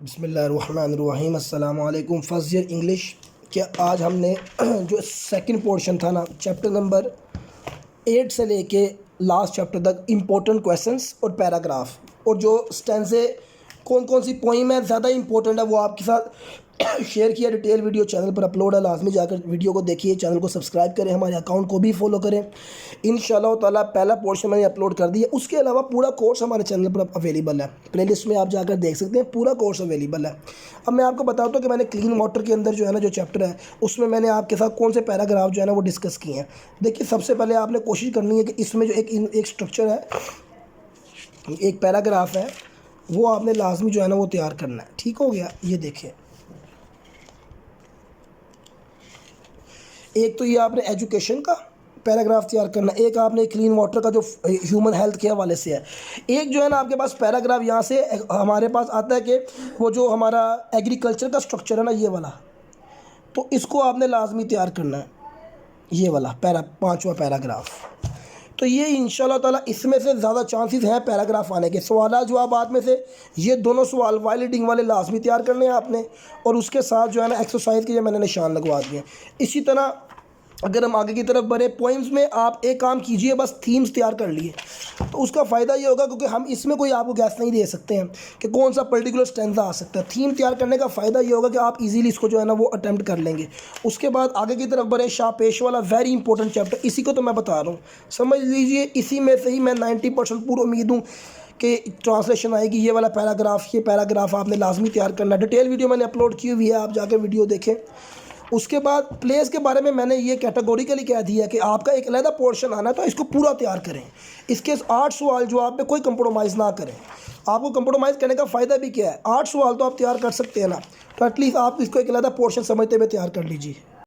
بسم اللہ الرحمن الرحیم۔ السلام علیکم۔ فرسٹ ایئر انگلش کے آج ہم نے جو سیکنڈ پورشن تھا نا، چیپٹر نمبر 8 سے لے کے لاسٹ چیپٹر تک امپورٹنٹ کویسچنس اور پیراگراف اور جو اسٹینزے کون کون سی پوئم ہے زیادہ امپورٹنٹ ہے وہ آپ کے ساتھ شیئر کیا۔ ڈیٹیل ویڈیو چینل پر اپلوڈ ہے، لازمی جا کر ویڈیو کو دیکھیے، چینل کو سبسکرائب کریں، ہمارے اکاؤنٹ کو بھی فالو کریں۔ انشاءاللہ تعالیٰ پہلا پورشن میں نے اپلوڈ کر دیا، اس کے علاوہ پورا کورس ہمارے چینل پر اویلیبل ہے، پلے لسٹ میں آپ جا کر دیکھ سکتے ہیں، پورا کورس اویلیبل ہے۔ اب میں آپ کو بتاتا ہوں کہ میں نے کلین واٹر کے اندر جو ہے نا جو چیپٹر ہے اس میں میں نے آپ کے ساتھ کون سے پیراگراف جو ہے نا وہ ڈسکس کیے ہیں۔ دیکھیے سب سے پہلے آپ نے کوشش کرنی ہے کہ اس میں جو ایک سٹرکچر ہے، ایک پیراگراف ہے، وہ آپ نے لازمی جو ہے نا وہ تیار کرنا ہے۔ ٹھیک ہو گیا؟ یہ دیکھیں، ایک تو یہ آپ نے ایجوکیشن کا پیراگراف تیار کرنا ہے، ایک آپ نے کلین واٹر کا جو ہیومن ہیلتھ کے حوالے سے ہے، ایک جو ہے نا آپ کے پاس پیراگراف یہاں سے ہمارے پاس آتا ہے کہ وہ جو ہمارا ایگریکلچر کا سٹرکچر ہے نا یہ والا، تو اس کو آپ نے لازمی تیار کرنا ہے، یہ والا پانچواں پیراگراف۔ تو یہ انشاءاللہ تعالیٰ اس میں سے زیادہ چانسز ہیں پیراگراف آنے کے۔ سوالات جوابات میں سے یہ دونوں سوال وائل ریڈنگ والے لازمی تیار کرنے ہیں آپ نے، اور اس کے ساتھ جو ہے نا ایکسرسائز کے میں نے نشان لگوا دیے ہیں۔ اسی طرح اگر ہم آگے کی طرف بڑھے، پوائمز میں آپ ایک کام کیجئے، بس تھیمز تیار کر لیے، تو اس کا فائدہ یہ ہوگا کیونکہ ہم اس میں کوئی آپ کو گیس نہیں دے سکتے ہیں کہ کون سا پرٹیکولر اسٹینزا آ سکتا ہے۔ تھیم تیار کرنے کا فائدہ یہ ہوگا کہ آپ ایزیلی اس کو جو ہے نا وہ اٹیمپٹ کر لیں گے۔ اس کے بعد آگے کی طرف بڑھے، شاہ پیش والا ویری امپورٹنٹ چیپٹر، اسی کو تو میں بتا رہا ہوں، سمجھ لیجئے اسی میں سے ہی میں 90% پورا امید ہوں کہ ٹرانسلیشن آئے گی۔ یہ والا پیراگراف، یہ پیراگراف آپ نے لازمی تیار کرنا ہے۔ ڈیٹیل ویڈیو میں نے اپلوڈ کی ہوئی ہے، آپ جا کے ویڈیو دیکھیں۔ اس کے بعد پلیس کے بارے میں نے یہ کیٹیگوریکلی کہہ دیا کہ آپ کا ایک علیحدہ پورشن آنا ہے تو اس کو پورا تیار کریں۔ اس کے 8 سوال جواب پہ کوئی کمپرومائز نہ کریں۔ آپ کو کمپرومائز کرنے کا فائدہ بھی کیا ہے؟ 8 سوال تو آپ تیار کر سکتے ہیں نا، تو ایٹ لیسٹ آپ اس کو ایک علیحدہ پورشن سمجھتے ہوئے تیار کر لیجیے۔